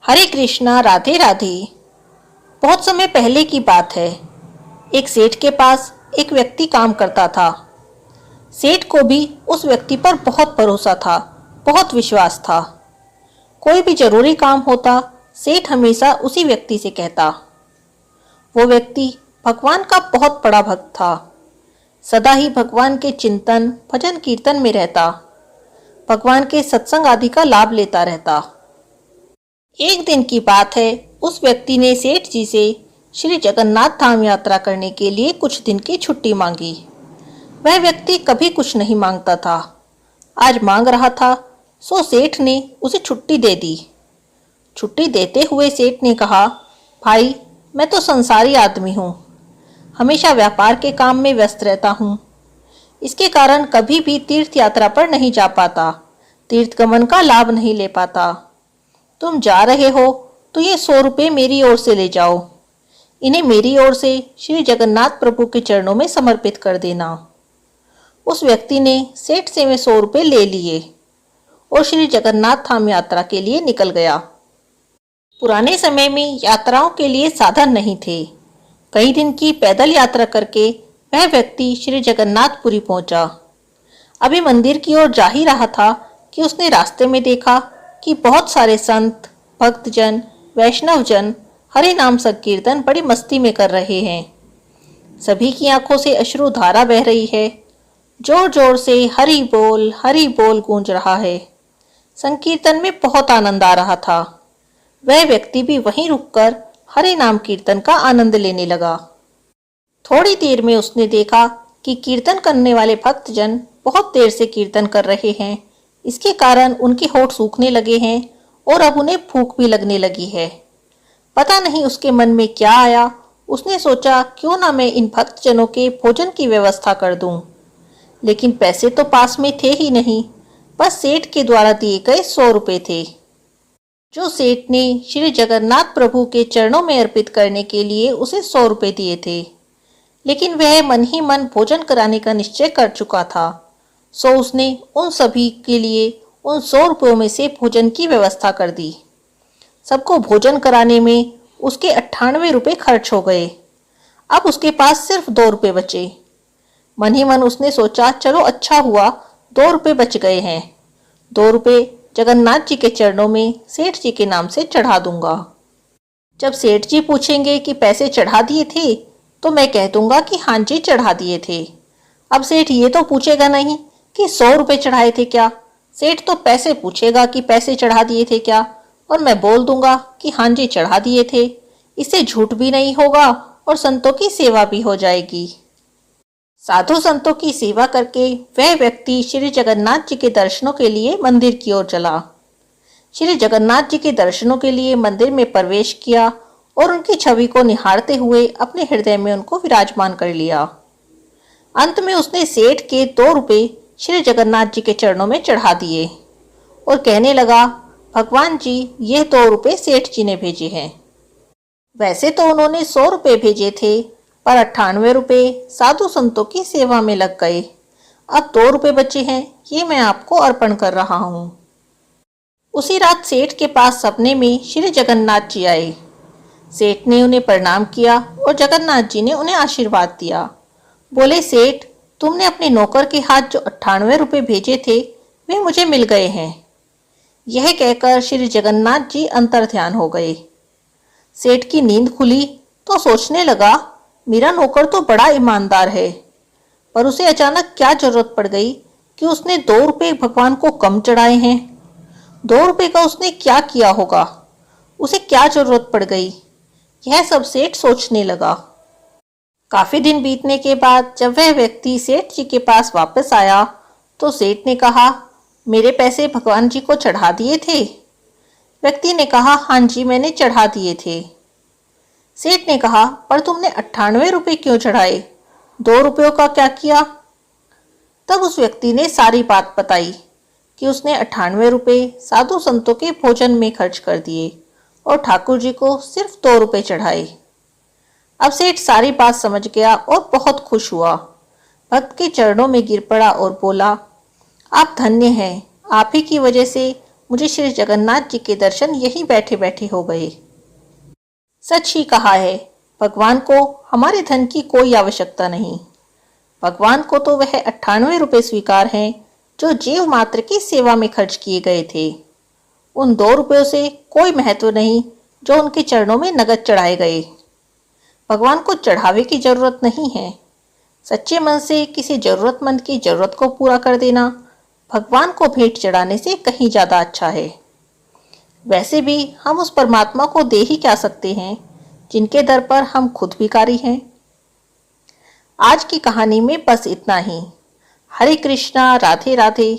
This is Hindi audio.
हरे कृष्णा, राधे राधे। बहुत समय पहले की बात है। एक सेठ के पास एक व्यक्ति काम करता था। सेठ को भी उस व्यक्ति पर बहुत भरोसा था, बहुत विश्वास था। कोई भी जरूरी काम होता, सेठ हमेशा उसी व्यक्ति से कहता। वो व्यक्ति भगवान का बहुत बड़ा भक्त था। सदा ही भगवान के चिंतन, भजन कीर्तन में रहता। भगवान के सत्संग आदि का लाभ लेता रहता। एक दिन की बात है, उस व्यक्ति ने सेठ जी से श्री जगन्नाथ धाम यात्रा करने के लिए कुछ दिन की छुट्टी मांगी। वह व्यक्ति कभी कुछ नहीं मांगता था, आज मांग रहा था, सो सेठ ने उसे छुट्टी दे दी। छुट्टी देते हुए सेठ ने कहा, भाई, मैं तो संसारी आदमी हूँ, हमेशा व्यापार के काम में व्यस्त रहता हूँ। इसके कारण कभी भी तीर्थ यात्रा पर नहीं जा पाता, तीर्थ गमन का लाभ नहीं ले पाता। तुम जा रहे हो तो ये 100 रुपये मेरी ओर से ले जाओ। इन्हें मेरी ओर से श्री जगन्नाथ प्रभु के चरणों में समर्पित कर देना। उस व्यक्ति ने सेठ से वे 100 रुपये ले लिए और श्री जगन्नाथ धाम यात्रा के लिए निकल गया। पुराने समय में यात्राओं के लिए साधन नहीं थे। कई दिन की पैदल यात्रा करके वह व्यक्ति श्री जगन्नाथपुरी पहुंचा। अभी मंदिर की ओर जा ही रहा था कि उसने रास्ते में देखा कि बहुत सारे संत, भक्तजन, वैष्णवजन हरि नाम संकीर्तन बड़ी मस्ती में कर रहे हैं। सभी की आंखों से अश्रुधारा बह रही है। जोर जोर से हरि बोल गूंज रहा है। संकीर्तन में बहुत आनंद आ रहा था। वह व्यक्ति भी वहीं रुककर हरि नाम कीर्तन का आनंद लेने लगा। थोड़ी देर में उसने देखा कि कीर्तन करने वाले भक्तजन बहुत देर से कीर्तन कर रहे हैं। इसके कारण उनके होठ सूखने लगे हैं और अब उन्हें भूख भी लगने लगी है। पता नहीं उसके मन में क्या आया। उसने सोचा, क्यों ना मैं इन भक्तजनों के भोजन की व्यवस्था कर दूं। लेकिन पैसे तो पास में थे ही नहीं, बस सेठ के द्वारा दिए गए 100 रुपये थे, जो सेठ ने श्री जगन्नाथ प्रभु के चरणों में अर्पित करने के लिए उसे 100 रुपये दिए थे। लेकिन वह मन ही मन भोजन कराने का निश्चय कर चुका था, सो उसने उन सभी के लिए उन 100 रुपयों में से भोजन की व्यवस्था कर दी। सबको भोजन कराने में उसके 98 रुपये खर्च हो गए। अब उसके पास सिर्फ 2 रुपये बचे। मन ही मन उसने सोचा, चलो अच्छा हुआ 2 रुपये बच गए हैं। 2 रुपये जगन्नाथ जी के चरणों में सेठ जी के नाम से चढ़ा दूंगा। जब सेठ जी पूछेंगे कि पैसे चढ़ा दिए थे, तो मैं कह दूंगा कि हाँ जी, चढ़ा दिए थे। अब सेठ ये तो पूछेगा नहीं कि 100 रुपये चढ़ाए थे क्या। सेठ तो पैसे पूछेगा कि पैसे चढ़ा दिए थे क्या, और मैं बोल दूंगा कि हाँ जी, चढ़ा दिए थे। इससे झूठ भी नहीं होगा और संतों की सेवा भी हो जाएगी। साधु संतों की सेवा करके वह व्यक्ति श्री जगन्नाथ जी के दर्शनों के लिए मंदिर की ओर चला। श्री जगन्नाथ जी के दर्शनों के लिए मंदिर में प्रवेश किया और उनकी छवि को निहारते हुए अपने हृदय में उनको विराजमान कर लिया। अंत में उसने सेठ के 2 रुपये श्री जगन्नाथ जी के चरणों में चढ़ा दिए और कहने लगा, भगवान जी, ये 2 रुपये सेठ जी ने भेजे हैं। वैसे तो उन्होंने 100 रुपये भेजे थे, पर 98 रुपये साधु संतों की सेवा में लग गए। अब 2 रुपये बचे हैं, ये मैं आपको अर्पण कर रहा हूँ। उसी रात सेठ के पास सपने में श्री जगन्नाथ जी आए। सेठ ने उन्हें प्रणाम किया और जगन्नाथ जी ने उन्हें आशीर्वाद दिया। बोले, सेठ, तुमने अपने नौकर के हाथ जो 98 रुपये भेजे थे, वे मुझे मिल गए हैं। यह कहकर श्री जगन्नाथ जी अंतर ध्यान हो गए। सेठ की नींद खुली तो सोचने लगा, मेरा नौकर तो बड़ा ईमानदार है, पर उसे अचानक क्या जरूरत पड़ गई कि उसने 2 रुपये भगवान को कम चढ़ाए हैं। 2 रुपये का उसने क्या किया होगा, उसे क्या जरूरत पड़ गई, यह सब सेठ सोचने लगा। काफी दिन बीतने के बाद जब वह व्यक्ति सेठ जी के पास वापस आया तो सेठ ने कहा, मेरे पैसे भगवान जी को चढ़ा दिए थे। व्यक्ति ने कहा, हाँ जी, मैंने चढ़ा दिए थे। सेठ ने कहा, पर तुमने 98 रुपये क्यों चढ़ाए, 2 रुपयों का क्या किया। तब उस व्यक्ति ने सारी बात बताई कि उसने 98 रुपये साधु संतों के भोजन में खर्च कर दिए और ठाकुर जी को सिर्फ 2 रुपये चढ़ाए। अब सेठ सारी बात समझ गया और बहुत खुश हुआ। भक्त के चरणों में गिर पड़ा और बोला, आप धन्य हैं, आप ही की वजह से मुझे श्री जगन्नाथ जी के दर्शन यहीं बैठे बैठे हो गए। सच ही कहा है, भगवान को हमारे धन की कोई आवश्यकता नहीं। भगवान को तो वह 98 रुपये स्वीकार हैं जो जीव मात्र की सेवा में खर्च किए गए थे। उन 2 रुपयों से कोई महत्व नहीं जो उनके चरणों में नगद चढ़ाए गए। भगवान को चढ़ावे की जरूरत नहीं है। सच्चे मन से किसी जरूरतमंद की जरूरत को पूरा कर देना भगवान को भेंट चढ़ाने से कहीं ज्यादा अच्छा है। वैसे भी हम उस परमात्मा को दे ही क्या सकते हैं जिनके दर पर हम खुद भिखारी हैं। आज की कहानी में बस इतना ही। हरे कृष्णा, राधे राधे।